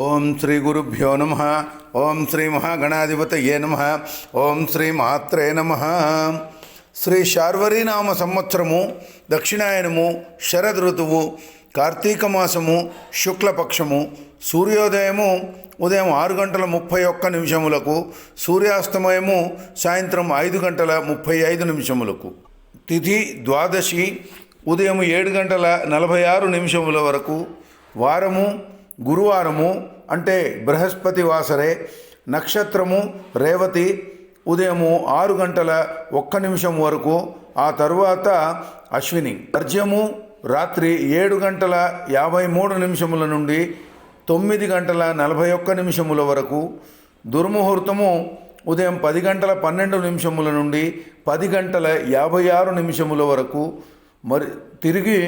ఓం శ్రీ గురుభ్యో నమ. ఓం శ్రీ మహాగణాధిపతయే నమ. ఓం శ్రీ మాత్రే నమ. శ్రీ శార్వరీనామ సంవత్సరము, దక్షిణాయనము, శరద్ ఋతువు, కార్తీక మాసము, శుక్లపక్షము. సూర్యోదయము ఉదయం 6:31 సూర్యాస్తమయము సాయంత్రం 5:35 తిథి ద్వాదశి ఉదయం 7:46 వరకు. వారము గురువారము అంటే బృహస్పతి వాసరే. నక్షత్రము రేవతి ఉదయము 6:01 వరకు. ఆ తరువాత అశ్విని. వర్జ్యము రాత్రి 7:53 నుండి 9:41 వరకు. దుర్ముహూర్తము ఉదయం 10:12 నుండి 10:56 వరకు. మరి తిరిగి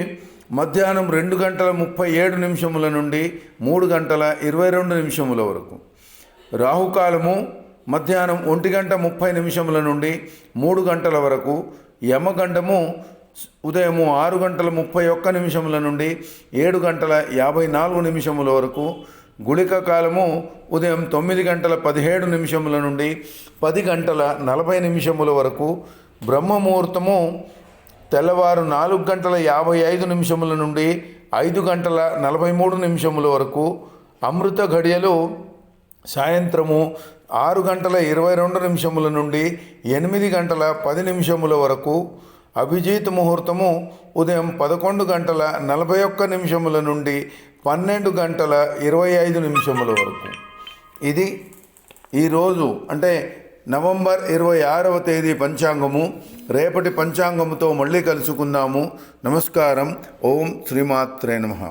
మధ్యాహ్నం 2:37 నుండి 3:22 వరకు. రాహుకాలము మధ్యాహ్నం 1:30 నుండి 3 గంటల వరకు. యమగండము ఉదయం 6:31 నుండి 7:54 వరకు. గుళిక కాలము ఉదయం 9:17 నుండి 10:40 వరకు. బ్రహ్మముహూర్తము తెల్లవారు 4:55 నుండి 5:43 వరకు. అమృత ఘడియలు సాయంత్రము 6:22 నుండి 8:10 వరకు. అభిజిత్ ముహూర్తము ఉదయం 11:41 నుండి 12:25 వరకు. ఇది ఈరోజు అంటే నవంబర్ 26వ తేదీ పంచాంగము. రేపటి పంచాంగముతో మళ్ళీ కలుసుకుందాము. నమస్కారం. ఓం శ్రీమాత్రే నమః.